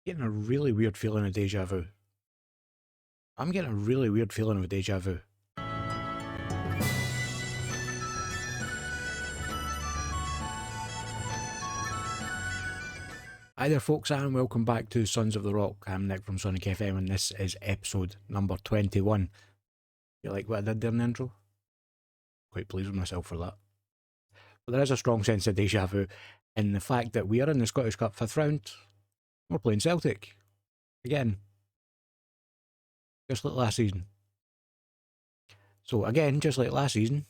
Getting a really weird feeling of deja vu. I'm getting a really weird feeling of deja vu. Hi there, folks, and welcome back to Sons of the Rock. I'm Nick from SonickFM, and this is episode number 21. You like what I did there in the intro? Quite pleased with myself for that. But there is a strong sense of deja vu in the fact that we are in the Scottish Cup 5th round. We're playing Celtic. Again. Just like last season. So again, just like last season,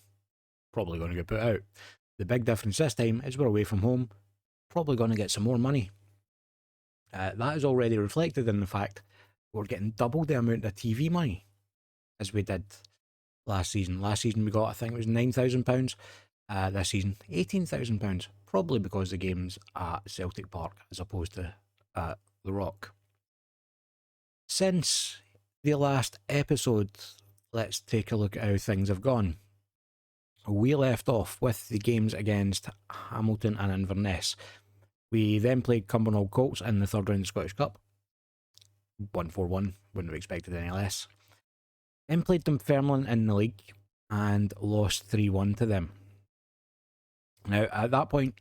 probably going to get put out. The big difference this time is we're away from home, probably going to get some more money. That is already reflected in the fact we're getting double the amount of TV money as we did last season. Last season we got, I think it was £9,000. This season, £18,000. Probably because the game's at Celtic Park as opposed to at The Rock. Since the last episode, let's take a look at how things have gone. We left off with the games against Hamilton and Inverness. We then played Cumbernauld Colts in the third round of the Scottish Cup. 1-4-1, wouldn't have expected any less. Then played Dunfermline in the league and lost 3-1 to them. Now, at that point,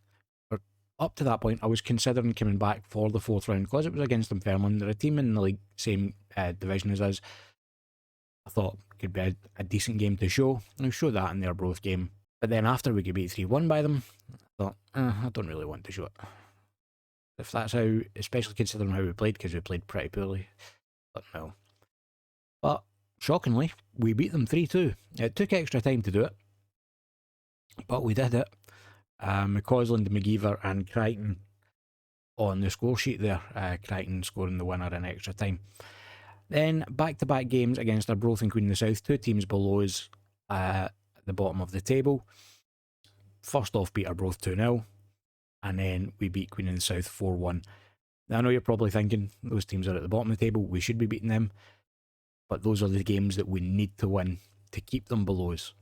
or up to that point, I was considering coming back for the fourth round because it was against Dunfermline. They're a team in the league, same division as us. I thought it could be a decent game to show, and I'll show that in their Arbroath game. But then after we get beat 3-1 by them, I thought, I don't really want to show it. If that's how, especially considering how we played, because we played pretty poorly. But no. But shockingly, we beat them 3-2. It took extra time to do it, but we did it. McCausland, McGeever and Crichton on the score sheet there. Crichton scoring the winner in extra time. Then back-to-back games against Arbroath and Queen of the South, two teams below us at the bottom of the table. First off, beat Arbroath 2-0, and then we beat Queen of the South 4-1. Now, I know you're probably thinking, those teams are at the bottom of the table, we should be beating them, but those are the games that we need to win to keep them below us.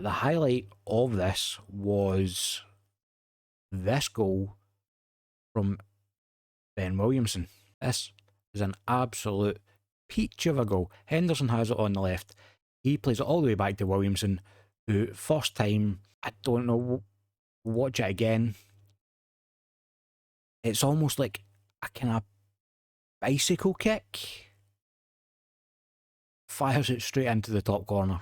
The highlight of this was this goal from Ben Williamson. This is an absolute peach of a goal. Henderson has it on the left. He plays it all the way back to Williamson, who first time, I don't know, watch it again. It's almost like a kind of bicycle kick. Fires it straight into the top corner.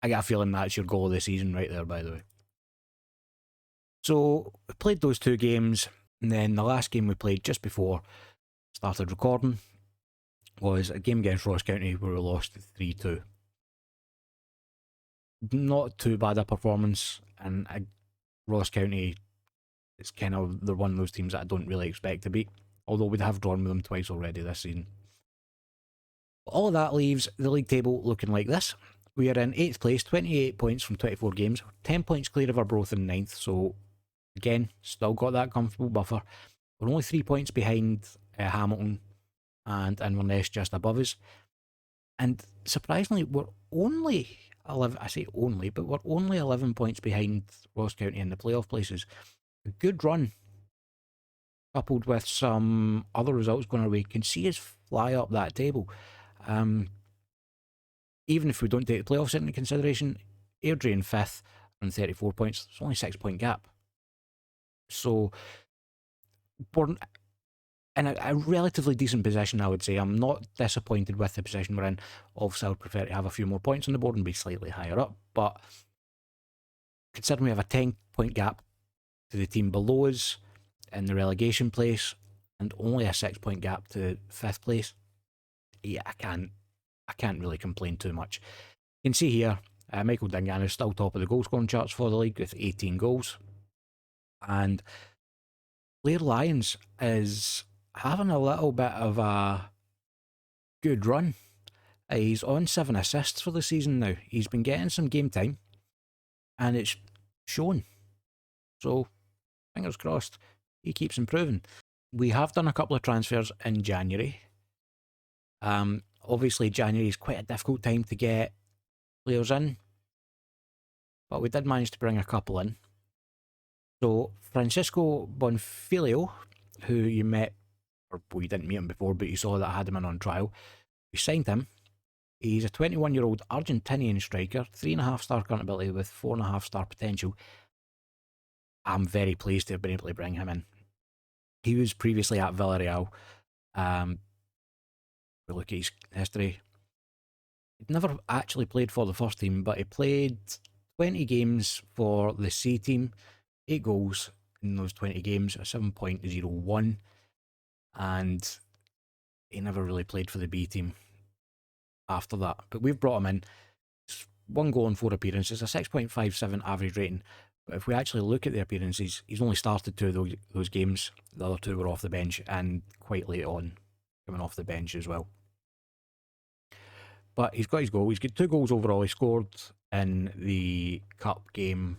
I get a feeling that's your goal of the season right there, by the way. So, we played those two games, and then the last game we played just before started recording was a game against Ross County where we lost 3-2. Not too bad a performance, and Ross County is kind of they're one of those teams that I don't really expect to beat, although we'd have drawn with them twice already this season. All of that leaves the league table looking like this. We are in 8th place, 28 points from 24 games, 10 points clear of Arbroath in 9th, so again, still got that comfortable buffer. We're only 3 points behind Hamilton and Inverness just above us. And surprisingly, we're only 11, I say only, but we're only 11 points behind Ross County in the playoff places. A good run, coupled with some other results going our way, can see us fly up that table. Even if we don't take the playoffs into consideration, Airdrie in 5th on 34 points. It's only a 6-point gap. So we're in a relatively decent position, I would say. I'm not disappointed with the position we're in. Obviously, I would prefer to have a few more points on the board and be slightly higher up. But considering we have a 10-point gap to the team below us in the relegation place and only a 6-point gap to 5th place, yeah, I can't really complain too much. You can see here, Michael Dingan is still top of the goal scoring charts for the league with 18 goals. And Blair Lyons is having a little bit of a good run. He's on 7 assists for the season now. He's been getting some game time, and it's shown. So, fingers crossed, he keeps improving. We have done a couple of transfers in January. Obviously, January is quite a difficult time to get players in, but we did manage to bring a couple in. So, Francisco Bonfilio, who you met or we didn't meet him before, but you saw that I had him in on trial. We signed him. He's a 21-year-old Argentinian striker, 3.5-star current ability with 4.5-star potential. I'm very pleased to have been able to bring him in. He was previously at Villarreal. We look at his history. He'd never actually played for the first team, but he played 20 games for the C team, 8 goals in those 20 games, a 7.01, and he never really played for the B team after that. But we've brought him in. 1 goal in 4 appearances, a 6.57 average rating. But if we actually look at the appearances, he's only started 2 of those games. The other 2 were off the bench, and quite late on, coming off the bench as well. But he's got his goal. He's got 2 goals overall. He scored in the cup game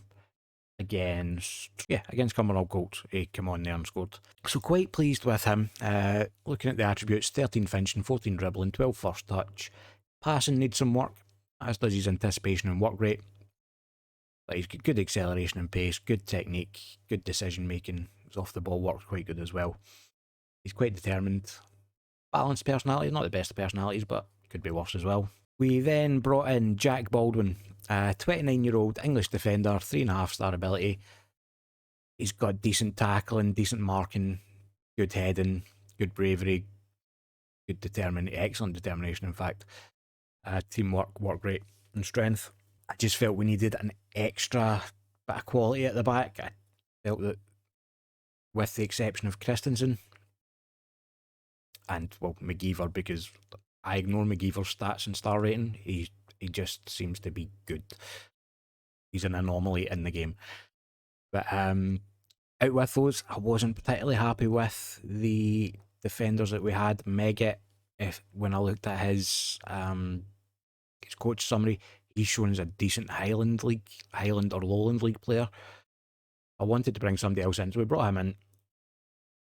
against Cumbernauld Colts. He came on there and scored. So quite pleased with him. Looking at the attributes, 13 finishing, 14 dribbling, 12 first touch. Passing needs some work, as does his anticipation and work rate. But he's got good acceleration and pace, good technique, good decision making. His off the ball works quite good as well. He's quite determined. Balanced personality, not the best of personalities, but could be worse as well. We then brought in Jack Baldwin, a 29-year-old English defender, 3.5-star ability. He's got decent tackling, decent marking, good heading, good bravery, excellent determination, in fact. Teamwork, work rate, and strength. I just felt we needed an extra bit of quality at the back. I felt that, with the exception of Christensen and, well, McGeever, because I ignore McGeever's stats and star rating, he just seems to be good. He's an anomaly in the game. But out with those, I wasn't particularly happy with the defenders that we had. Megget, when I looked at his coach summary, he's shown as a decent Highland or Lowland League player. I wanted to bring somebody else in, so we brought him in.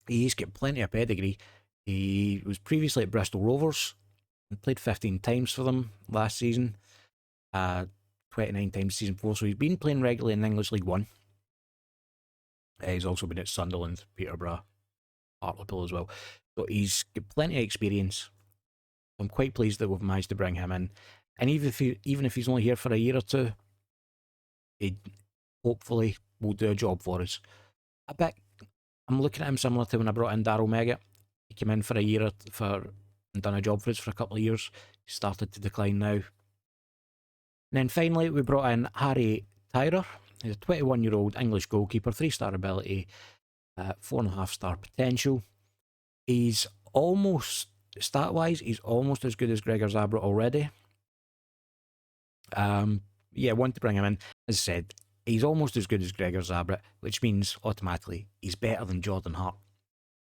He's got plenty of pedigree. He was previously at Bristol Rovers and played 15 times for them last season, 29 times season 4, so he's been playing regularly in English League 1. He's also been at Sunderland, Peterborough, Hartlepool as well. So he's got plenty of experience. I'm quite pleased that we've managed to bring him in. And even if he's only here for a year or 2, he hopefully will do a job for us. I'm looking at him similar to when I brought in Daryl Megget. He came in for a year and done a job for us for a couple of years. He started to decline now. And then finally, we brought in Harry Tyrer. He's a 21-year-old English goalkeeper, 3-star ability, 4.5-star potential. He's almost, stat-wise, he's almost as good as Gregor Zabra already. Want to bring him in. As I said, he's almost as good as Gregor Zabra, which means automatically he's better than Jordan Hart.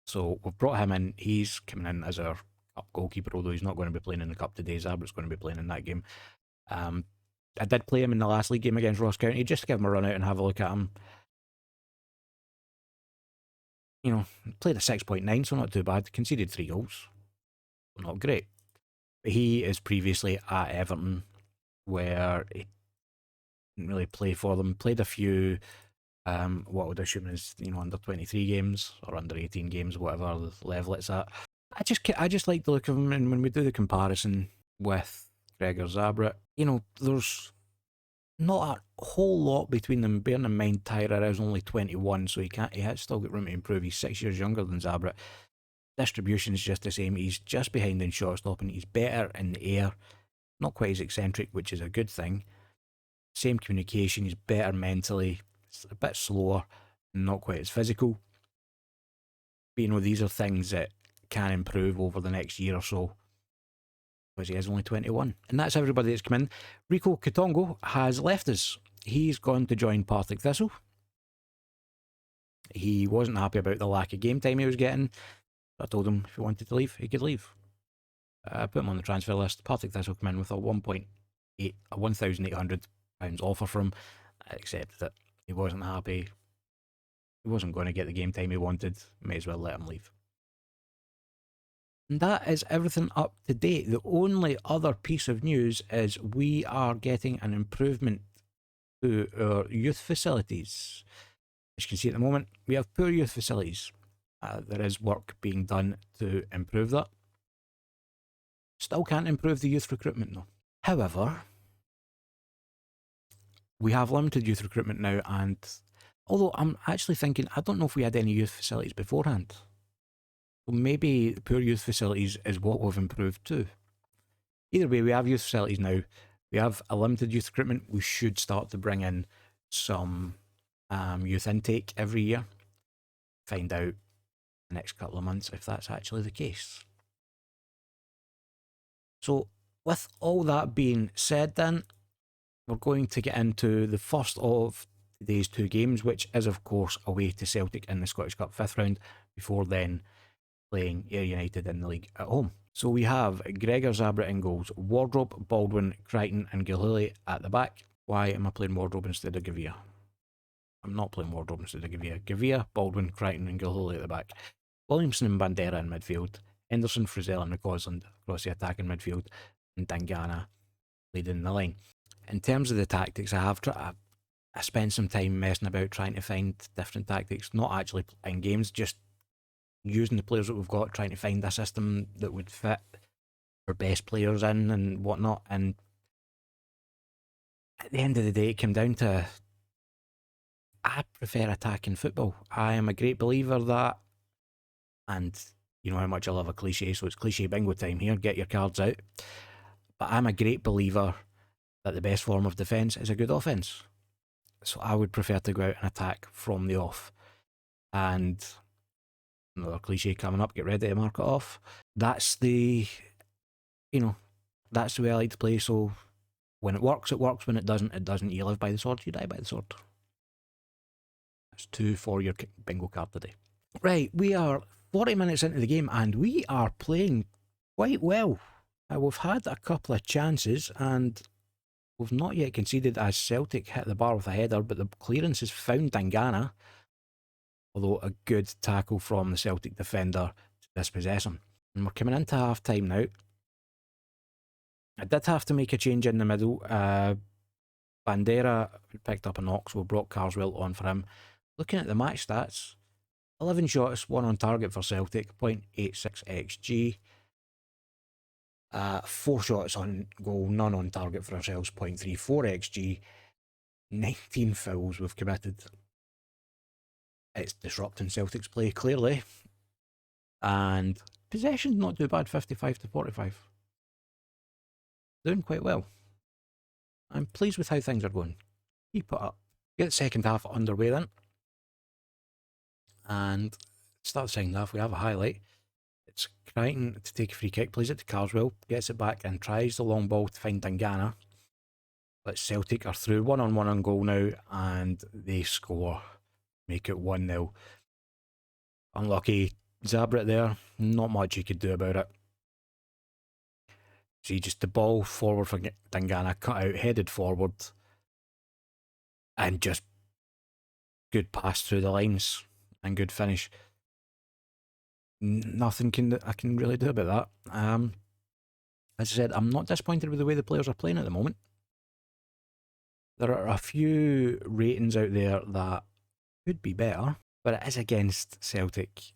So we've brought him in. He's coming in as our cup goalkeeper, although he's not going to be playing in the cup today. Zabra's going to be playing in that game. I did play him in the last league game against Ross County, just to give him a run out and have a look at him. Played a 6.9, so not too bad. Conceded 3 goals. Not great. But he is previously at Everton, where he didn't really play for them. Played a few, what would I assume is, under 23 games or under 18 games, whatever the level it's at. I just like the look of him, and when we do the comparison with Gregor Zabra, there's not a whole lot between them. Bearing in mind Tyrer is only 21, so he has still got room to improve. He's 6 years younger than Zabra. Distribution is just the same. He's just behind in shot stopping. He's better in the air. Not quite as eccentric, which is a good thing. Same communication. He's better mentally. It's a bit slower and not quite as physical. But these are things that can improve over the next year or so, because he is only 21. And that's everybody that's come in. Rico Katongo has left us. He's gone to join Partick Thistle. He wasn't happy about the lack of game time he was getting. I told him if he wanted to leave, he could leave. I put him on the transfer list. Partick Thistle come in with a £1,800 offer for him. I accepted it. He wasn't happy. He wasn't going to get the game time he wanted. May as well let him leave. And that is everything up to date. The only other piece of news is we are getting an improvement to our youth facilities. As you can see at the moment, we have poor youth facilities. There is work being done to improve that. Still can't improve the youth recruitment though. However, we have limited youth recruitment now, and although I'm actually thinking, I don't know if we had any youth facilities beforehand. So maybe the poor youth facilities is what we've improved too. Either way, we have youth facilities now. We have a limited youth recruitment. We should start to bring in some youth intake every year. Find out the next couple of months if that's actually the case. So with all that being said then, we're going to get into the first of today's two games, which is of course away to Celtic in the Scottish Cup 5th round, before then playing Ayr United in the league at home. So we have Gregor Zabra in goals, Wardrobe, Baldwin, Crichton and Gilhooly at the back. Why am I playing Wardrobe instead of Gavia? I'm not playing Wardrobe instead of Gavia. Gavia, Baldwin, Crichton and Gilhooly at the back. Williamson and Bandera in midfield. Henderson, Frizzell and McCausland across the attack in midfield. And Dangana leading the line. In terms of the tactics, I spent some time messing about trying to find different tactics, not actually in games, just using the players that we've got, trying to find a system that would fit our best players in and whatnot. And at the end of the day, it came down to, I prefer attacking football. I am a great believer that, and you know how much I love a cliche, so it's cliche bingo time here, get your cards out. But I'm a great believer that the best form of defence is a good offence. So I would prefer to go out and attack from the off. And another cliche coming up, get ready to mark it off. That's the, that's the way I like to play. So when it works, it works. When it doesn't, it doesn't. You live by the sword, you die by the sword. That's 2 for your bingo card today. Right, we are 40 minutes into the game and we are playing quite well. We've had a couple of chances and we've not yet conceded as Celtic hit the bar with a header, but the clearance has found Dangana, although a good tackle from the Celtic defender to dispossess him. And we're coming into half time now. I did have to make a change in the middle. Bandera picked up a knock, so we brought Carswell on for him. Looking at the match stats, 11 shots, 1 on target for Celtic, 0.86 XG. 4 shots on goal, none on target for ourselves, 0.34 XG. 19 fouls we've committed. It's disrupting Celtic's play, clearly. And possession's not too bad, 55 to 45. Doing quite well. I'm pleased with how things are going. Keep it up. Get the second half underway then. And start the second half, we have a highlight. It's Crichton to take a free kick, plays it to Carswell, gets it back and tries the long ball to find Dangana. But Celtic are through 1-on-1 on goal now and they score. Make it 1-0. Unlucky. Zabra there, not much you could do about it. See, just the ball forward for Dangana, cut out, headed forward. And just good pass through the lines and good finish. Nothing I can really do about that. As I said, I'm not disappointed with the way the players are playing at the moment. There are a few ratings out there that could be better, but it is against Celtic,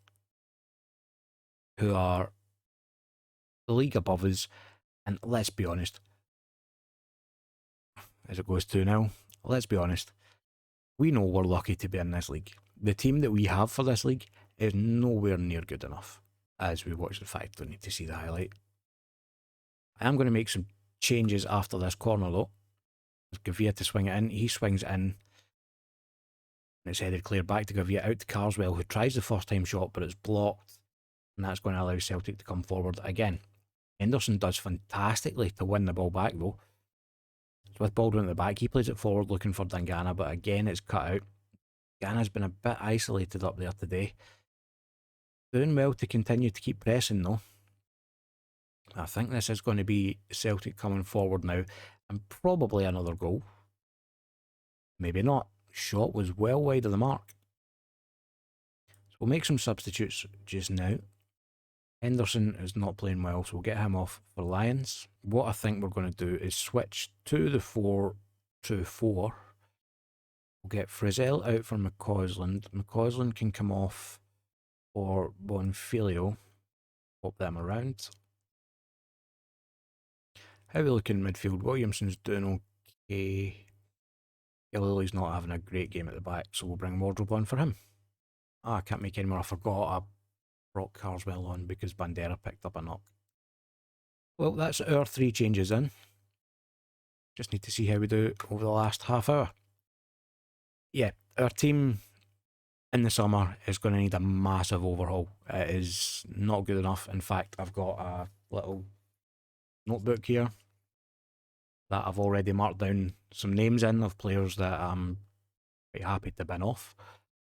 who are the league above us. And let's be honest, as it goes 2-0, let's be honest, we know we're lucky to be in this league. The team that we have for this league is nowhere near good enough. As we watch the fight, don't need to see the highlight. I am going to make some changes after this corner though. Gavia to swing it in, he swings it in. And it's headed clear back to Gavia, out to Carswell, who tries the first time shot, but it's blocked. And that's going to allow Celtic to come forward again. Henderson does fantastically to win the ball back though. So with Baldwin at the back, he plays it forward looking for Dangana, but again it's cut out. Dangana's been a bit isolated up there today. Doing well to continue to keep pressing though. I think this is going to be Celtic coming forward now and probably another goal. Maybe not. Shot was well wide of the mark. So we'll make some substitutes just now. Henderson is not playing well, so we'll get him off for Lions. What I think we're going to do is switch to the 4-2-4. We'll get Frizzell out for McCausland. McCausland can come off for Bonfilio. Pop them around. How are we looking in midfield? Williamson's doing okay. Lily's not having a great game at the back, so we'll bring Wardrobe on for him. I can't make any more. I forgot I brought Carswell on because Bandera picked up a knock. Well, that's our 3 changes in. Just need to see how we do over the last half hour. Yeah, our team in the summer is going to need a massive overhaul. It is not good enough. In fact, I've got a little notebook here that I've already marked down some names in of players that I'm quite happy to bin off,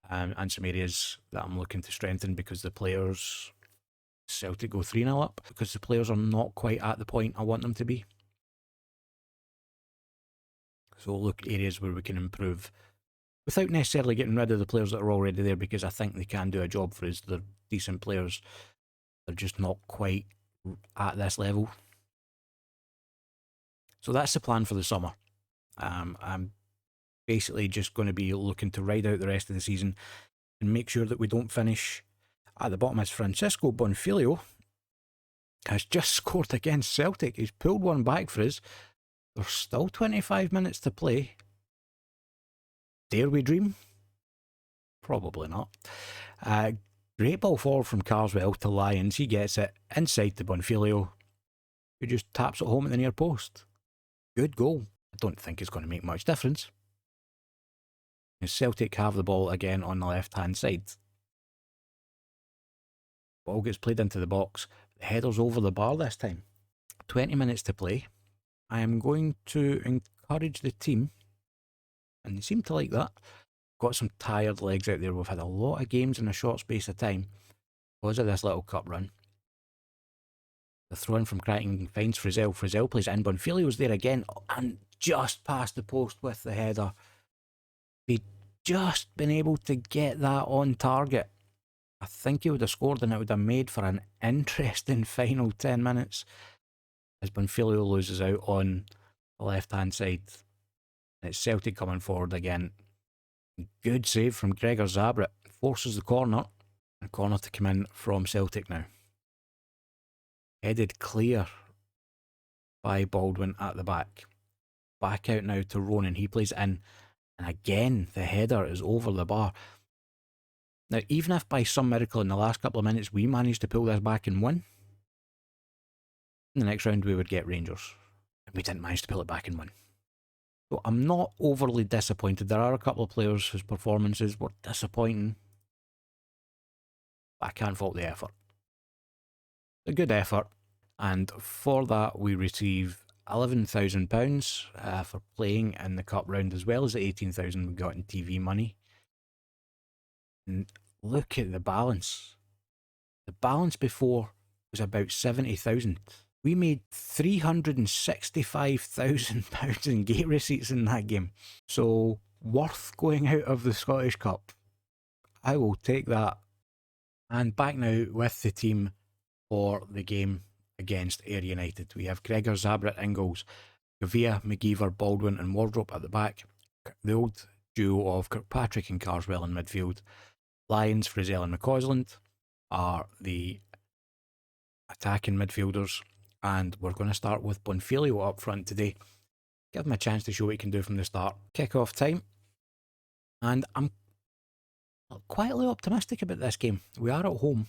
and some areas that I'm looking to strengthen because the players, Celtic go 3-0 up, because the players are not quite at the point I want them to be. So we'll look at areas where we can improve without necessarily getting rid of the players that are already there, because I think they can do a job for us. They're decent players. They're just not quite at this level. So that's the plan for the summer. I'm basically just going to be looking to ride out the rest of the season and make sure that we don't finish at the bottom. As Francisco Bonfilio has just scored against Celtic. He's pulled one back for us. There's still 25 minutes to play. Dare we dream? Probably not. Great ball forward from Carswell to Lyons. He gets it inside to Bonfilio, who just taps it home at the near post. Good goal. I don't think it's going to make much difference. As Celtic have the ball again on the left-hand side. Ball gets played into the box. The header's over the bar this time. 20 minutes to play. I am going to encourage the team, and they seem to like that. Got some tired legs out there. We've had a lot of games in a short space of time because of this little cup run. The throw in from Crichton finds Frizzell. Frizzell plays it in. Bonfilio's there again and just past the post with the header. He'd just been able to get that on target. I think he would have scored and it would have made for an interesting final 10 minutes as Bonfilio loses out on the left-hand side. It's Celtic coming forward again. Good save from Gregor Zabret. Forces the corner. A corner to come in from Celtic now. Headed clear by Baldwin at the back. Back out now to Ronan. He plays it in. And again, the header is over the bar. Now, even if by some miracle in the last couple of minutes we managed to pull this back and win, in the next round we would get Rangers. And we didn't manage to pull it back and win. So I'm not overly disappointed. There are a couple of players whose performances were disappointing. But I can't fault the effort. A good effort. And for that we receive £11,000 for playing in the cup round, as well as the £18,000 we got in TV money. And look at the balance. The balance before was about 70,000. We made £365,000 in gate receipts in that game. So worth going out of the Scottish Cup. I will take that. And back now with the team for the game against Ayr United. We have Gregor Zabret in goals, Gavia, McGeever, Baldwin and Wardrobe at the back. The old duo of Kirkpatrick and Carswell in midfield. Lyons, Frizzell and McCausland are the attacking midfielders. And we're going to start with Bonfilio up front today. Give him a chance to show what he can do from the start. Kick-off time. And I'm quietly optimistic about this game. We are at home.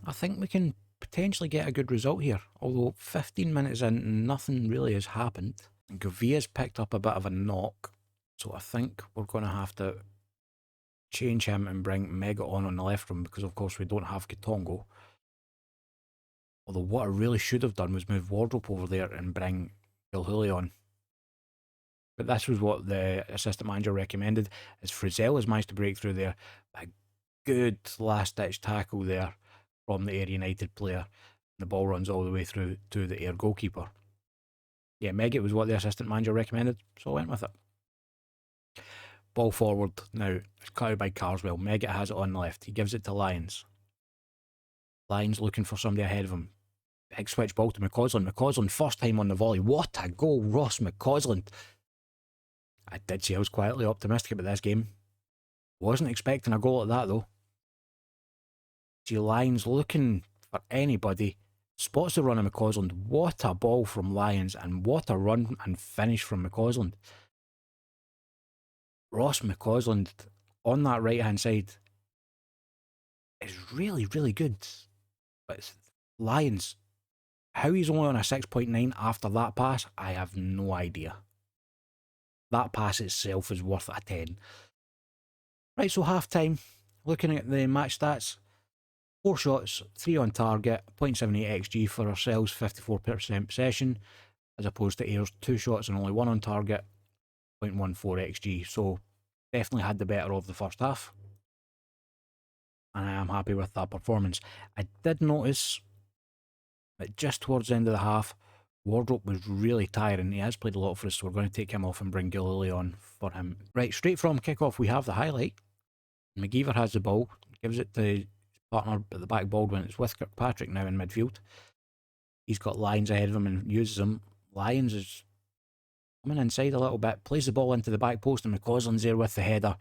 I think we can potentially get a good result here. Although 15 minutes in, nothing really has happened. Gavia's picked up a bit of a knock. So I think we're going to have to change him and bring Mega on the left room, because of course we don't have Kitongo. Although what I really should have done was move Wardrobe over there and bring Gilhooly on. But this was what the assistant manager recommended, as Frizzell has managed to break through there. A good last-ditch tackle there from the Ayr United player. The ball runs all the way through to the Ayr goalkeeper. Yeah, Megget was what the assistant manager recommended, so I went with it. Ball forward now. It's cut out by Carswell. Megget has it on the left. He gives it to Lyons. Lyons looking for somebody ahead of him. Big switch ball to McCausland. McCausland first time on the volley. What a goal, Ross McCausland. I did say I was quietly optimistic about this game. Wasn't expecting a goal like that though. See Lions looking for anybody. Spots the run of McCausland. What a ball from Lions, and what a run and finish from McCausland. Ross McCausland on that right hand side is really, really good. But Lions, how he's only on a 6.9 after that pass, I have no idea. That pass itself is worth a 10. Right, so half time, looking at the match stats, 4 shots, 3 on target, 0.78 XG for ourselves, 54% possession, as opposed to Ayers, 2 shots and only 1 on target, 0.14 XG. So definitely had the better of the first half, and I am happy with that performance. I did notice that just towards the end of the half, Wardrope was really tiring. He has played a lot for us, so we're going to take him off and bring Gillilly on for him. Right, straight from kickoff, we have the highlight. McGeever has the ball, gives it to his partner at the back, Baldwin. It's with Kirkpatrick now in midfield. He's got Lyons ahead of him and uses him. Lyons is coming inside a little bit, plays the ball into the back post, and McCausland's there with the header.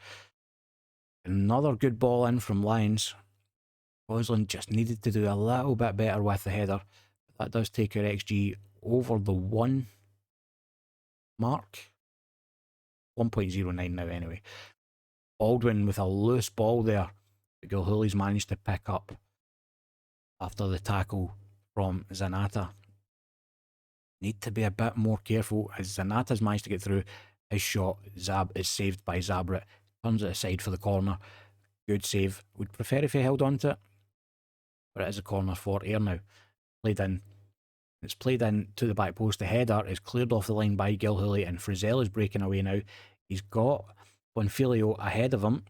Another good ball in from Lyons. McCausland just needed to do a little bit better with the header. That does take our XG over the 1 mark. 1.09 now anyway. Baldwin with a loose ball there that Gilhooly's managed to pick up after the tackle from Zanata. Need to be a bit more careful as Zanata's managed to get through. His shot is saved by Zabret. Turns it aside for the corner. Good save. Would prefer if he held on to it, but it is a corner for Ayr now. Played in. It's played in to the back post. The header is cleared off the line by Gilhooly, and Frizzell is breaking away now. He's got Bonfilio ahead of him,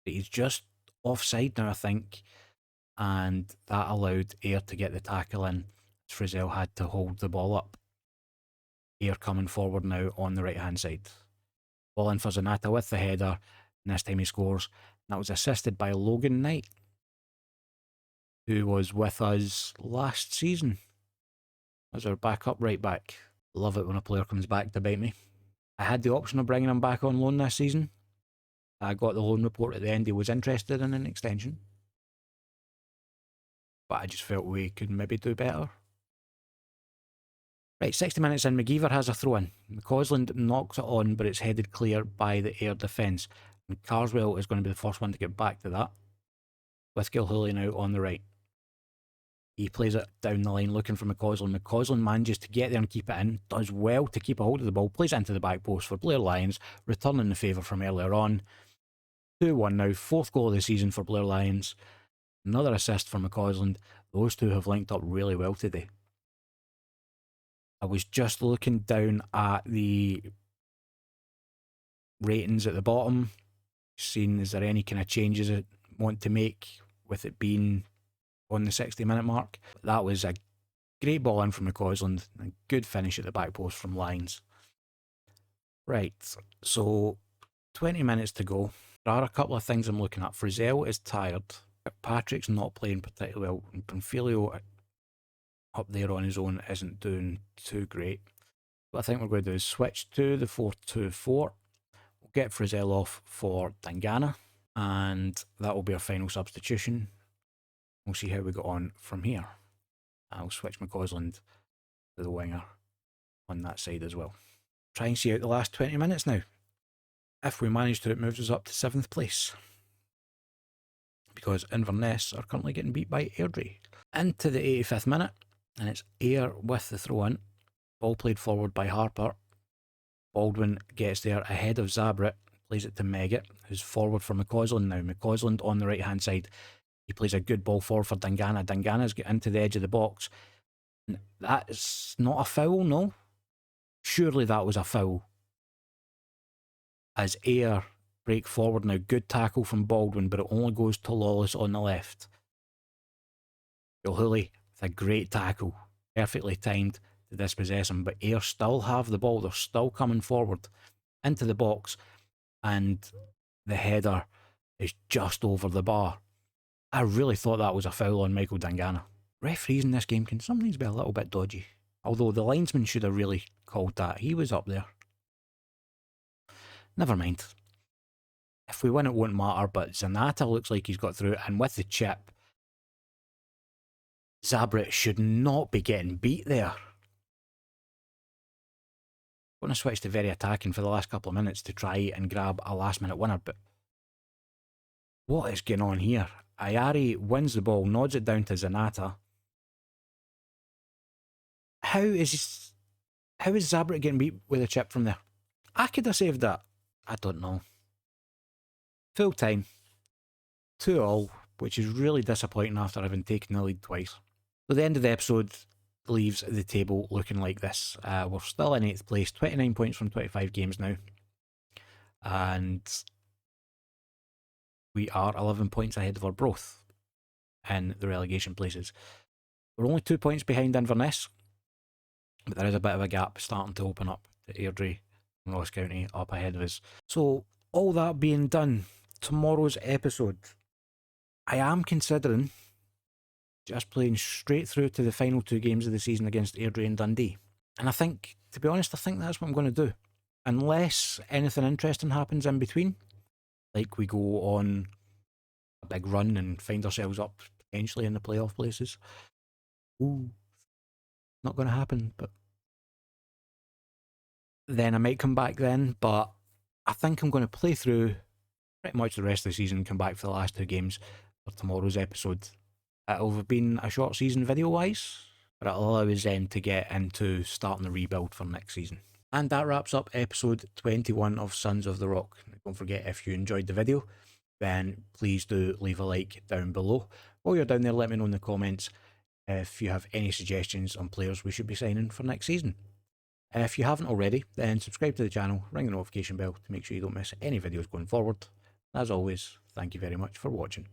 but he's just offside now, I think, and that allowed Ayr to get the tackle in. Frizzell had to hold the ball up. Ayr coming forward now on the right hand side. Ball in for Zanata with the header, and this time he scores. That was assisted by Logan Knight, who was with us last season as our backup right back. Love it when a player comes back to bite me. I had the option of bringing him back on loan this season. I got the loan report at the end. He was interested in an extension, but I just felt we could maybe do better. Right, 60 minutes in, McGeever has a throw in. McCausland knocks it on, but it's headed clear by the Ayr defence. And Carswell is going to be the first one to get back to that, with Gilhooly now on the right. He plays it down the line looking for McCausland. McCausland manages to get there and keep it in. Does well to keep a hold of the ball. Plays it into the back post for Blair Lions, returning the favour from earlier on. 2-1 now. 4th goal of the season for Blair Lions. Another assist for McCausland. Those two have linked up really well today. I was just looking down at the ratings at the bottom, seeing is there any kind of changes I want to make with it being on the 60-minute mark. That was a great ball in from McCausland, a good finish at the back post from Lyons. Right, so 20 minutes to go. There are a couple of things I'm looking at. Frizzell is tired. Patrick's not playing particularly well. And Bonfilio up there on his own isn't doing too great. What I think we're going to do is switch to the 4-2-4. We'll get Frizzell off for Dangana, and that will be our final substitution. We'll see how we got on from here. I'll switch McCausland to the winger on that side as well. Try and see out the last 20 minutes now. If we manage to, it moves us up to 7th place, because Inverness are currently getting beat by Airdrie. Into the 85th minute, and it's Ayr with the throw-in. Ball played forward by Harper. Baldwin gets there ahead of Zabret, plays it to Megget, who's forward for McCausland now. McCausland on the right-hand side. He plays a good ball forward for Dangana. Dangana's got into the edge of the box. That's not a foul, no? Surely that was a foul. As Ayr break forward now. Good tackle from Baldwin, but it only goes to Lawless on the left. Gilhooly with a great tackle. Perfectly timed to dispossess him, but Ayr still have the ball. They're still coming forward into the box, and the header is just over the bar. I really thought that was a foul on Michael Dangana. Referees in this game can sometimes be a little bit dodgy, although the linesman should have really called that. He was up there. Never mind. If we win, it won't matter, but Zanata looks like he's got through, and with the chip, Zabrit should not be getting beat there. I'm going to switch to very attacking for the last couple of minutes to try and grab a last minute winner, but what is going on here? Ayari wins the ball, nods it down to Zanata. How is Zabrit getting beat with a chip from there? I could have saved that. I don't know. Full time. 2-2, which is really disappointing after having taken the lead twice. So the end of the episode leaves the table looking like this. We're still in 8th place, 29 points from 25 games now. And we are 11 points ahead of our Broth in the relegation places. We're only 2 points behind Inverness, but there is a bit of a gap starting to open up to Airdrie and Ross County up ahead of us. So all that being done, tomorrow's episode, I am considering just playing straight through to the final 2 games of the season against Airdrie and Dundee. And I think, to be honest, I think that's what I'm going to do. Unless anything interesting happens in between, like we go on a big run and find ourselves up potentially in the playoff places. Ooh, not going to happen, but then I might come back then. But I think I'm going to play through pretty much the rest of the season, come back for the last 2 games for tomorrow's episode. It'll have been a short season video-wise, but it'll allow us then to get into starting the rebuild for next season. And that wraps up episode 21 of Sons of the Rock. Don't forget, if you enjoyed the video, then please do leave a like down below. While you're down there, let me know in the comments if you have any suggestions on players we should be signing for next season. If you haven't already, then subscribe to the channel, ring the notification bell to make sure you don't miss any videos going forward. As always, thank you very much for watching.